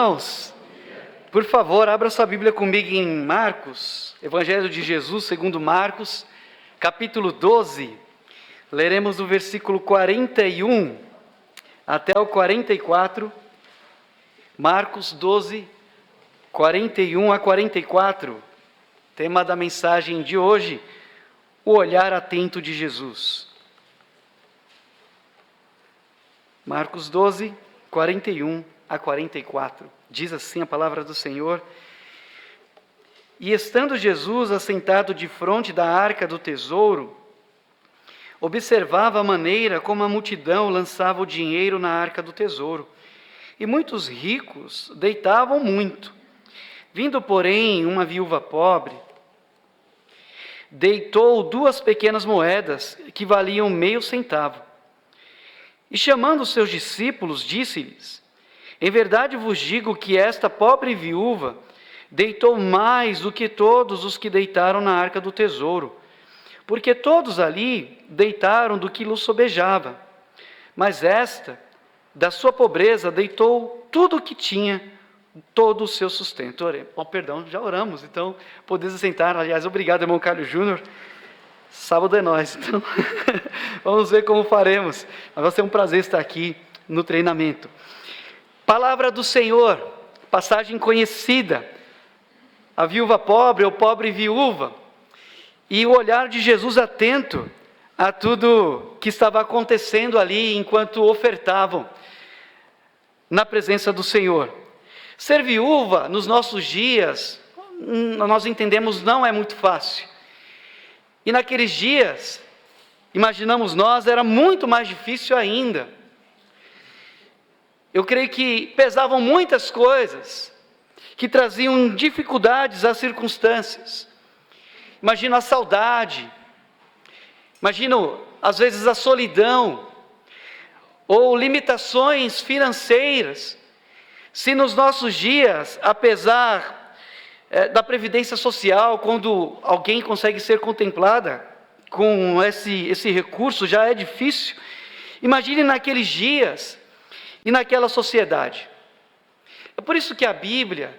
irmãos. Por favor, abra sua Bíblia comigo em Marcos, Evangelho de Jesus, segundo Marcos, capítulo 12. Leremos do versículo 41 até o 44. Marcos 12, 41 a 44. Tema da mensagem de hoje: o olhar atento de Jesus. Marcos 12, 41 a 44. Diz assim a palavra do Senhor: E estando Jesus assentado defronte da arca do tesouro, observava a maneira como a multidão lançava o dinheiro na arca do tesouro, e muitos ricos deitavam muito. Vindo, porém, uma viúva pobre, deitou 2 pequenas moedas, que valiam meio centavo. E chamando os seus discípulos, disse-lhes: Em verdade vos digo que esta pobre viúva deitou mais do que todos os que deitaram na arca do tesouro, porque todos ali deitaram do que lhes sobejava. Mas esta, da sua pobreza, deitou tudo o que tinha, todo o seu sustento. Já oramos, então podeis assentar. Aliás, obrigado, irmão Carlos Júnior. Sábado é nós, então vamos ver como faremos. Mas vai ser um prazer estar aqui no treinamento. Palavra do Senhor, passagem conhecida. A viúva pobre ou pobre viúva. E o olhar de Jesus atento a tudo que estava acontecendo ali enquanto ofertavam na presença do Senhor. Ser viúva nos nossos dias, nós entendemos, não é muito fácil. E naqueles dias, imaginamos nós, era muito mais difícil ainda. Eu creio que pesavam muitas coisas que traziam dificuldades às circunstâncias. Imagino a saudade, imagino às vezes a solidão, ou limitações financeiras. Se nos nossos dias, apesar da previdência social, quando alguém consegue ser contemplada com esse recurso, já é difícil. Imagine naqueles dias e naquela sociedade. É por isso que a Bíblia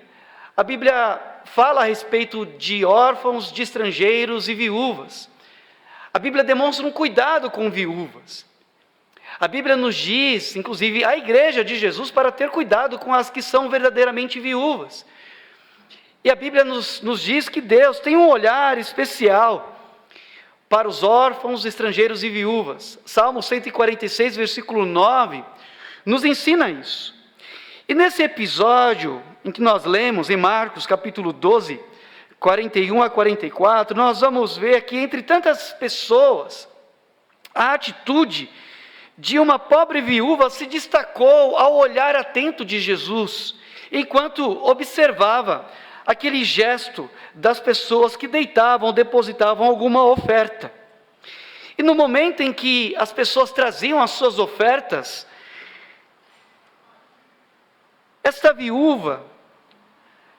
fala a respeito de órfãos, de estrangeiros e viúvas. A Bíblia demonstra um cuidado com viúvas. A Bíblia nos diz, inclusive a igreja de Jesus, para ter cuidado com as que são verdadeiramente viúvas. E a Bíblia nos diz que Deus tem um olhar especial para os órfãos, estrangeiros e viúvas. Salmo 146, versículo 9, nos ensina isso. E nesse episódio em que nós lemos, em Marcos capítulo 12, 41 a 44, nós vamos ver que entre tantas pessoas, a atitude de uma pobre viúva se destacou ao olhar atento de Jesus, enquanto observava aquele gesto das pessoas que deitavam, depositavam alguma oferta. E no momento em que as pessoas traziam as suas ofertas, esta viúva,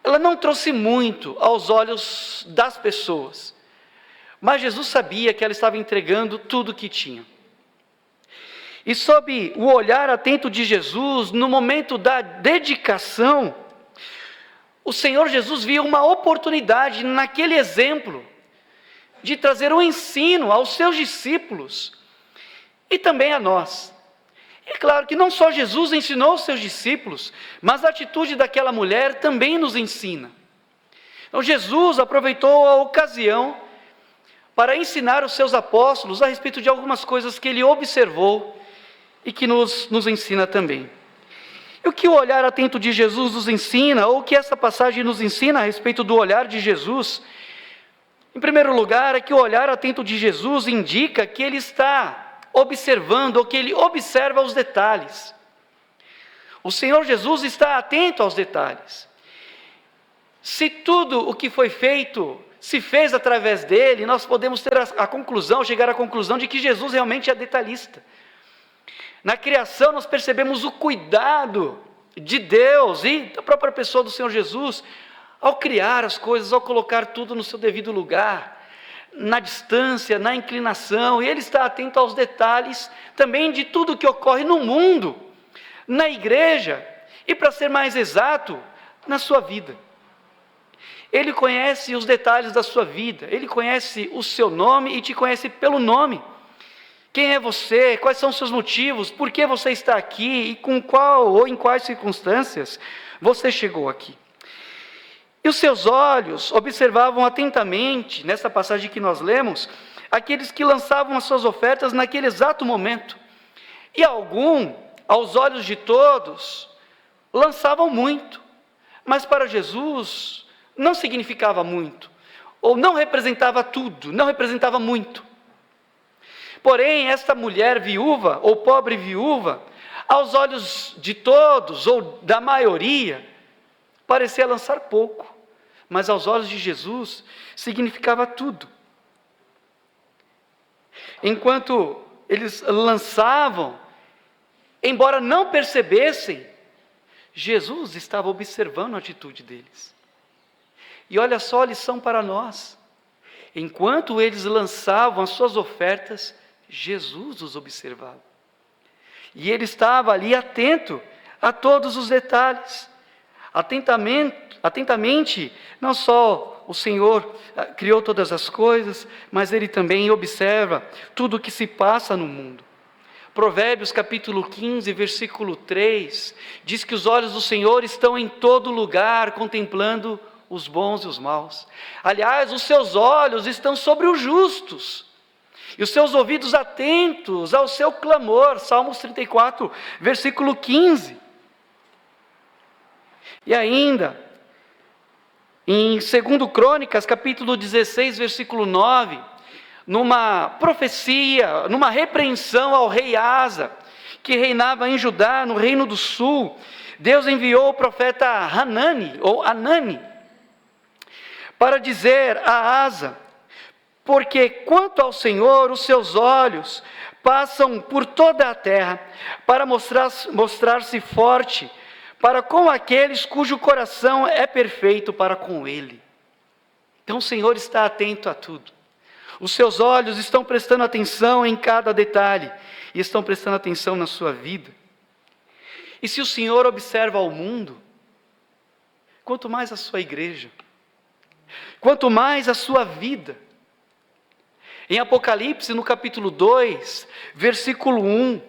ela não trouxe muito aos olhos das pessoas, mas Jesus sabia que ela estava entregando tudo o que tinha. E sob o olhar atento de Jesus, no momento da dedicação, o Senhor Jesus via uma oportunidade naquele exemplo de trazer um ensino aos seus discípulos e também a nós. É claro que não só Jesus ensinou os seus discípulos, mas a atitude daquela mulher também nos ensina. Então Jesus aproveitou a ocasião para ensinar os seus apóstolos a respeito de algumas coisas que ele observou e que nos ensina também. E o que o olhar atento de Jesus nos ensina, ou o que essa passagem nos ensina a respeito do olhar de Jesus? Em primeiro lugar, é que o olhar atento de Jesus indica que ele está observando, ou que ele observa os detalhes. O Senhor Jesus está atento aos detalhes. Se tudo o que foi feito se fez através dele, nós podemos ter chegar à conclusão de que Jesus realmente é detalhista. Na criação nós percebemos o cuidado de Deus e da própria pessoa do Senhor Jesus, ao criar as coisas, ao colocar tudo no seu devido lugar, na distância, na inclinação, e Ele está atento aos detalhes também de tudo que ocorre no mundo, na igreja, e, para ser mais exato, na sua vida. Ele conhece os detalhes da sua vida, Ele conhece o seu nome e te conhece pelo nome. Quem é você? Quais são os seus motivos? Por que você está aqui? E com qual ou em quais circunstâncias você chegou aqui? E os seus olhos observavam atentamente, nessa passagem que nós lemos, aqueles que lançavam as suas ofertas naquele exato momento. E aos olhos de todos, lançavam muito, mas para Jesus não significava muito, ou não representava tudo, não representava muito. Porém, esta mulher viúva, ou pobre viúva, aos olhos de todos, ou da maioria, parecia lançar pouco, mas aos olhos de Jesus, significava tudo. Enquanto eles lançavam, embora não percebessem, Jesus estava observando a atitude deles. E olha só a lição para nós. Enquanto eles lançavam as suas ofertas, Jesus os observava. E Ele estava ali atento a todos os detalhes. Atentamente, não só o Senhor criou todas as coisas, mas Ele também observa tudo o que se passa no mundo. Provérbios capítulo 15, versículo 3, diz que os olhos do Senhor estão em todo lugar, contemplando os bons e os maus. Aliás, os seus olhos estão sobre os justos, e os seus ouvidos atentos ao seu clamor. Salmos 34, versículo 15. E ainda, em 2 Crônicas, capítulo 16, versículo 9, numa profecia, numa repreensão ao rei Asa, que reinava em Judá, no reino do sul, Deus enviou o profeta Anani, para dizer a Asa: porque quanto ao Senhor, os seus olhos passam por toda a terra, para mostrar-se forte, para com aqueles cujo coração é perfeito para com Ele. Então o Senhor está atento a tudo. Os seus olhos estão prestando atenção em cada detalhe, e estão prestando atenção na sua vida. E se o Senhor observa ao mundo, quanto mais a sua igreja, quanto mais a sua vida. Em Apocalipse, no capítulo 2, versículo 1,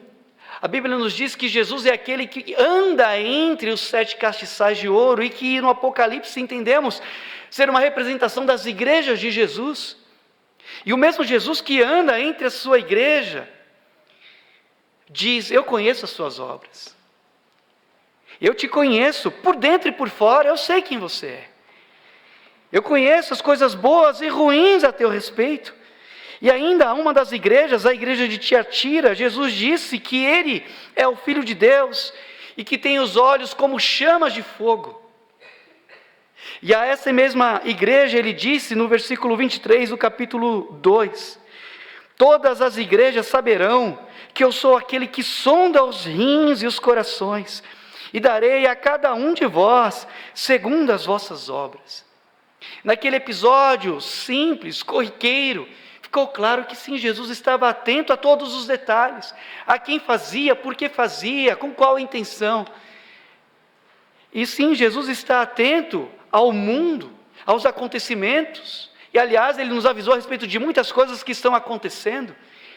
a Bíblia nos diz que Jesus é aquele que anda entre os 7 castiçais de ouro, e que no Apocalipse entendemos ser uma representação das igrejas de Jesus. E o mesmo Jesus que anda entre a sua igreja, diz: eu conheço as suas obras, eu te conheço por dentro e por fora, eu sei quem você é, eu conheço as coisas boas e ruins a teu respeito. E ainda uma das igrejas, a igreja de Tiatira, Jesus disse que Ele é o Filho de Deus, e que tem os olhos como chamas de fogo. E a essa mesma igreja Ele disse no versículo 23 do capítulo 2, todas as igrejas saberão que eu sou aquele que sonda os rins e os corações, e darei a cada um de vós segundo as vossas obras. Naquele episódio simples, corriqueiro, ficou claro que sim, Jesus estava atento a todos os detalhes, a quem fazia, por que fazia, com qual intenção. E sim, Jesus está atento ao mundo, aos acontecimentos, e aliás, Ele nos avisou a respeito de muitas coisas que estão acontecendo,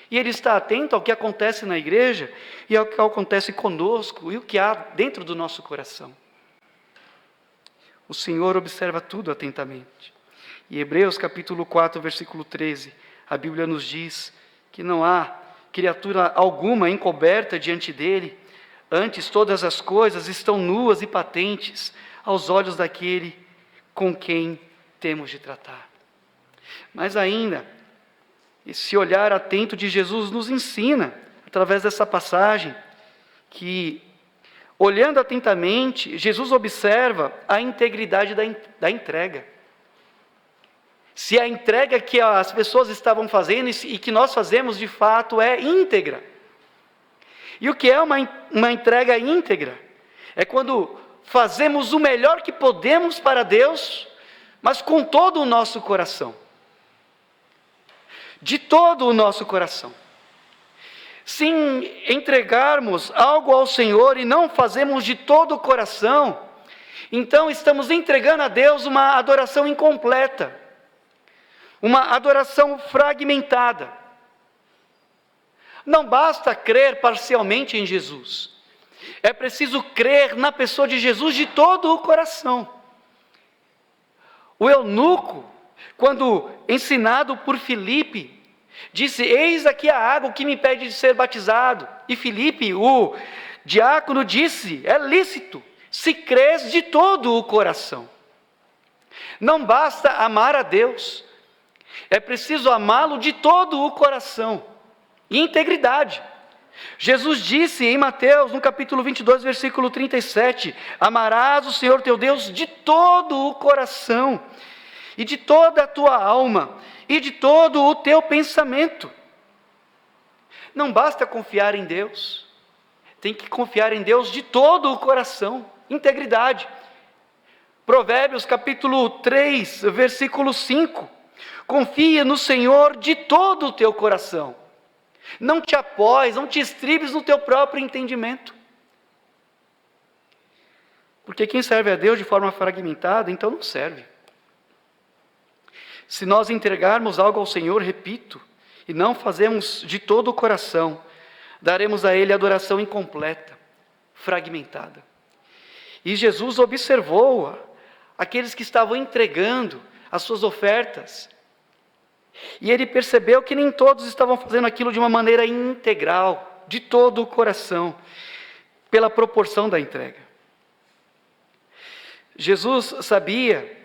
e Ele está atento ao que acontece na igreja, e ao que acontece conosco, e o que há dentro do nosso coração. O Senhor observa tudo atentamente. Em Hebreus capítulo 4, versículo 13, a Bíblia nos diz que não há criatura alguma encoberta diante dEle, antes todas as coisas estão nuas e patentes aos olhos daquele com quem temos de tratar. Mas ainda, esse olhar atento de Jesus nos ensina, através dessa passagem, que, olhando atentamente, Jesus observa a integridade da entrega. Se a entrega que as pessoas estavam fazendo e que nós fazemos de fato é íntegra. E o que é uma entrega íntegra? É quando fazemos o melhor que podemos para Deus, mas com todo o nosso coração. De todo o nosso coração. Se entregarmos algo ao Senhor e não fazemos de todo o coração, então estamos entregando a Deus uma adoração incompleta, uma adoração fragmentada. Não basta crer parcialmente em Jesus, é preciso crer na pessoa de Jesus de todo o coração. O eunuco, quando ensinado por Filipe, disse: eis aqui a água que me pede de ser batizado. E Filipe, o diácono, disse: é lícito, se crês de todo o coração. Não basta amar a Deus, é preciso amá-lo de todo o coração, e integridade. Jesus disse em Mateus, no capítulo 22, versículo 37, amarás o Senhor teu Deus de todo o coração, e de toda a tua alma, e de todo o teu pensamento. Não basta confiar em Deus, tem que confiar em Deus de todo o coração, integridade. Provérbios capítulo 3, versículo 5, confia no Senhor de todo o teu coração, não te apoies, não te estribes no teu próprio entendimento. Porque quem serve a Deus de forma fragmentada, então não serve. Se nós entregarmos algo ao Senhor, repito, e não fazemos de todo o coração, daremos a Ele adoração incompleta, fragmentada. E Jesus observou aqueles que estavam entregando as suas ofertas, e Ele percebeu que nem todos estavam fazendo aquilo de uma maneira integral, de todo o coração, pela proporção da entrega. Jesus sabia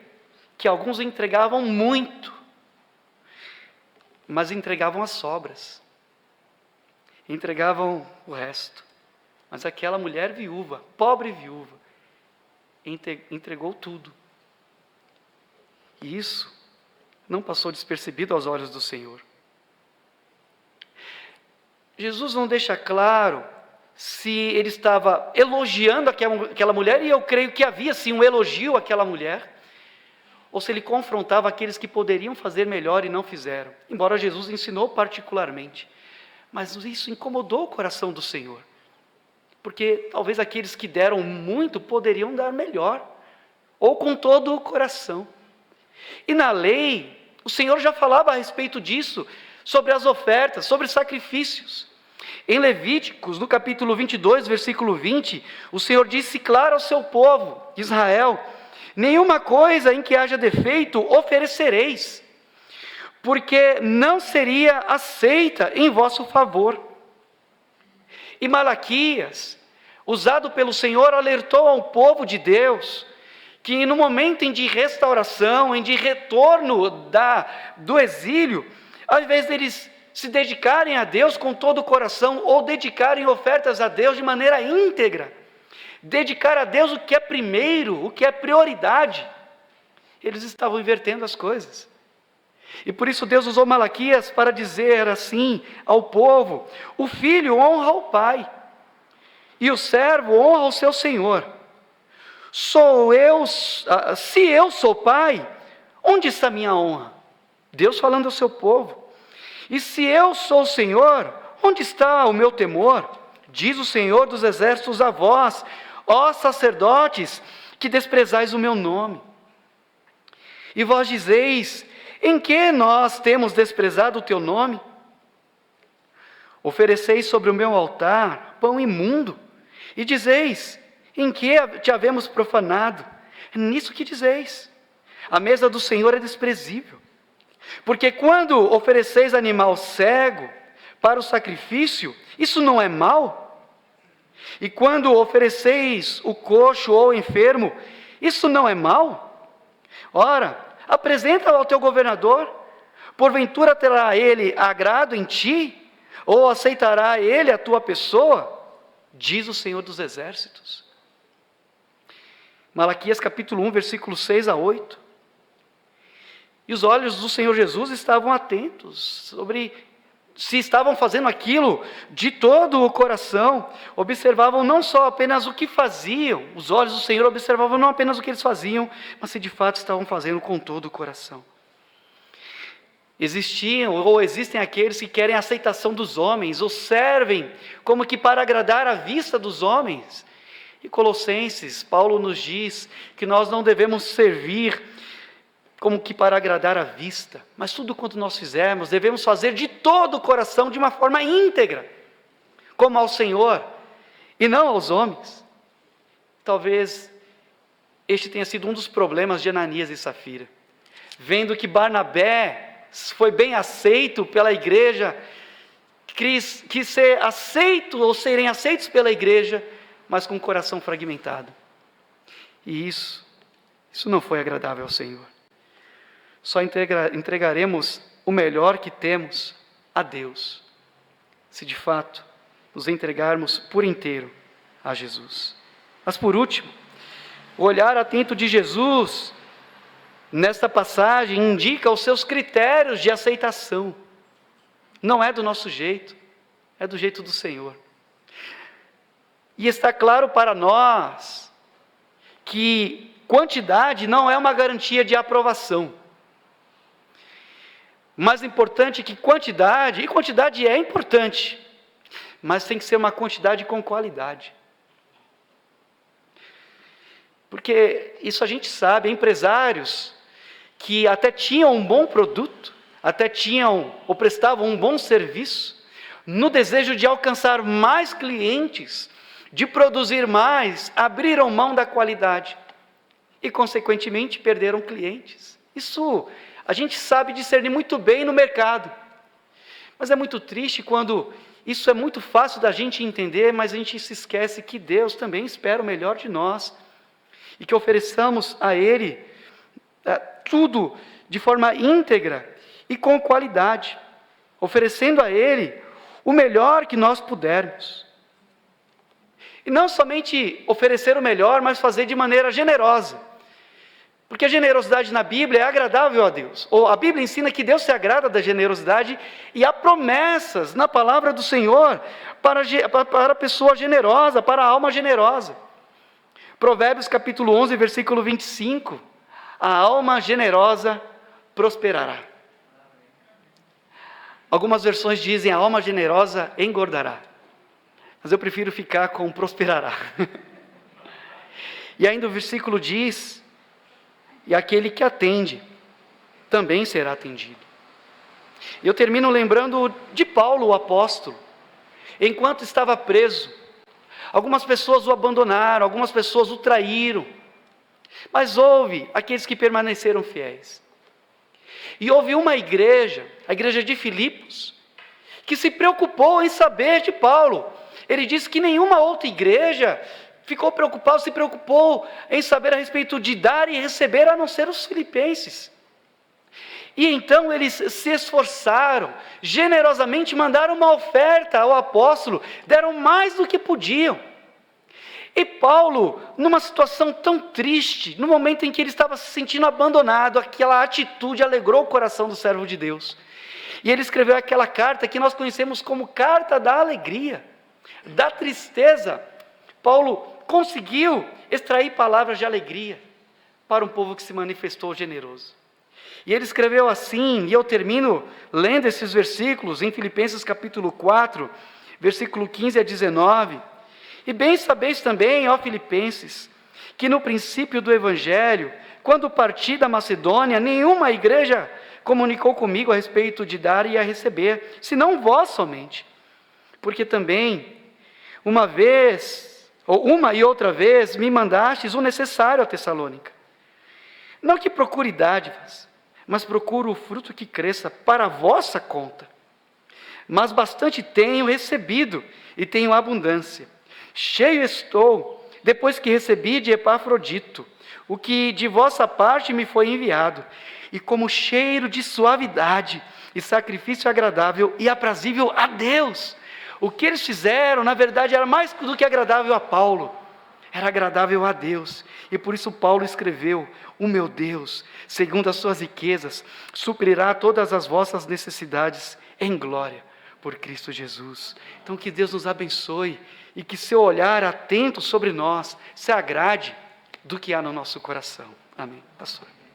que alguns entregavam muito, mas entregavam as sobras, entregavam o resto. Mas aquela mulher viúva, pobre viúva, entregou tudo. E isso não passou despercebido aos olhos do Senhor. Jesus não deixa claro se ele estava elogiando aquela mulher, e eu creio que havia sim um elogio àquela mulher, ou se ele confrontava aqueles que poderiam fazer melhor e não fizeram, embora Jesus ensinou particularmente. Mas isso incomodou o coração do Senhor, porque talvez aqueles que deram muito poderiam dar melhor, ou com todo o coração. E na lei, o Senhor já falava a respeito disso, sobre as ofertas, sobre sacrifícios. Em Levíticos, no capítulo 22, versículo 20, o Senhor disse claro ao seu povo, Israel: nenhuma coisa em que haja defeito oferecereis, porque não seria aceita em vosso favor. E Malaquias, usado pelo Senhor, alertou ao povo de Deus que no momento de restauração, de retorno do exílio, ao invés deles se dedicarem a Deus com todo o coração, ou dedicarem ofertas a Deus de maneira íntegra, dedicar a Deus o que é primeiro, o que é prioridade, eles estavam invertendo as coisas. E por isso Deus usou Malaquias para dizer assim ao povo: o filho honra o pai, e o servo honra o seu senhor. Se eu sou pai, onde está minha honra? Deus falando ao seu povo. E se eu sou o Senhor, onde está o meu temor? Diz o Senhor dos exércitos a vós, ó sacerdotes, que desprezais o meu nome. E vós dizeis: em que nós temos desprezado o teu nome? Ofereceis sobre o meu altar pão imundo, e dizeis: em que te havemos profanado? Nisso que dizeis: a mesa do Senhor é desprezível. Porque quando ofereceis animal cego para o sacrifício, isso não é mal? E quando ofereceis o coxo ou o enfermo, isso não é mal? Ora, apresenta-o ao teu governador, porventura terá ele agrado em ti? Ou aceitará ele a tua pessoa? Diz o Senhor dos exércitos. Malaquias capítulo 1, versículo 6 a 8. E os olhos do Senhor Jesus estavam atentos sobre se estavam fazendo aquilo de todo o coração. Observavam não só apenas o que faziam, os olhos do Senhor observavam não apenas o que eles faziam, mas se de fato estavam fazendo com todo o coração. existiam ou existem aqueles que querem a aceitação dos homens, ou servem como que para agradar a vista dos homens. E Colossenses, Paulo nos diz que nós não devemos servir como que para agradar a vista, mas tudo quanto nós fizermos, devemos fazer de todo o coração, de uma forma íntegra, como ao Senhor, e não aos homens. Talvez este tenha sido um dos problemas de Ananias e Safira. Vendo que Barnabé foi bem aceito pela igreja, quis ser aceito ou serem aceitos pela igreja, mas com o coração fragmentado. E isso não foi agradável ao Senhor. Só entregaremos o melhor que temos a Deus, se de fato nos entregarmos por inteiro a Jesus. Mas por último, o olhar atento de Jesus nesta passagem indica os seus critérios de aceitação. Não é do nosso jeito, é do jeito do Senhor. E está claro para nós que quantidade não é uma garantia de aprovação. Mais importante que quantidade, e quantidade é importante, mas tem que ser uma quantidade com qualidade. Porque isso a gente sabe, empresários que até tinham um bom produto, até tinham ou prestavam um bom serviço, no desejo de alcançar mais clientes, de produzir mais, abriram mão da qualidade e, consequentemente, perderam clientes. Isso a gente sabe discernir muito bem no mercado, mas é muito triste quando isso é muito fácil da gente entender, mas a gente se esquece que Deus também espera o melhor de nós e que ofereçamos a Ele tudo de forma íntegra e com qualidade, oferecendo a Ele o melhor que nós pudermos. E não somente oferecer o melhor, mas fazer de maneira generosa. Porque a generosidade na Bíblia é agradável a Deus. Ou a Bíblia ensina que Deus se agrada da generosidade e há promessas na palavra do Senhor para a pessoa generosa, para a alma generosa. Provérbios capítulo 11, versículo 25. A alma generosa prosperará. Algumas versões dizem a alma generosa engordará. Mas eu prefiro ficar com prosperará. E ainda o versículo diz, e aquele que atende, também será atendido. Eu termino lembrando de Paulo, o apóstolo. Enquanto estava preso, algumas pessoas o abandonaram, algumas pessoas o traíram. Mas houve aqueles que permaneceram fiéis. E houve uma igreja, a igreja de Filipos, que se preocupou em saber de Paulo. Ele disse que nenhuma outra igreja se preocupou em saber a respeito de dar e receber, a não ser os filipenses. E então eles se esforçaram, generosamente mandaram uma oferta ao apóstolo, deram mais do que podiam. E Paulo, numa situação tão triste, no momento em que ele estava se sentindo abandonado, aquela atitude alegrou o coração do servo de Deus. E ele escreveu aquela carta que nós conhecemos como carta da alegria, da tristeza. Paulo conseguiu extrair palavras de alegria para um povo que se manifestou generoso. E ele escreveu assim, e eu termino lendo esses versículos em Filipenses capítulo 4, versículo 15 a 19. E bem sabeis também, ó Filipenses, que no princípio do Evangelho, quando parti da Macedônia, nenhuma igreja comunicou comigo a respeito de dar e a receber, senão vós somente. Porque também, uma e outra vez, me mandastes o necessário a Tessalônica. Não que procure dádivas, mas procuro o fruto que cresça para a vossa conta. Mas bastante tenho recebido e tenho abundância. Cheio estou, depois que recebi de Epafrodito, o que de vossa parte me foi enviado, e como cheiro de suavidade e sacrifício agradável e aprazível a Deus. O que eles fizeram, na verdade, era mais do que agradável a Paulo, era agradável a Deus. E por isso Paulo escreveu: o meu Deus, segundo as suas riquezas, suprirá todas as vossas necessidades em glória por Cristo Jesus. Então que Deus nos abençoe e que seu olhar atento sobre nós se agrade do que há no nosso coração. Amém. Pastor.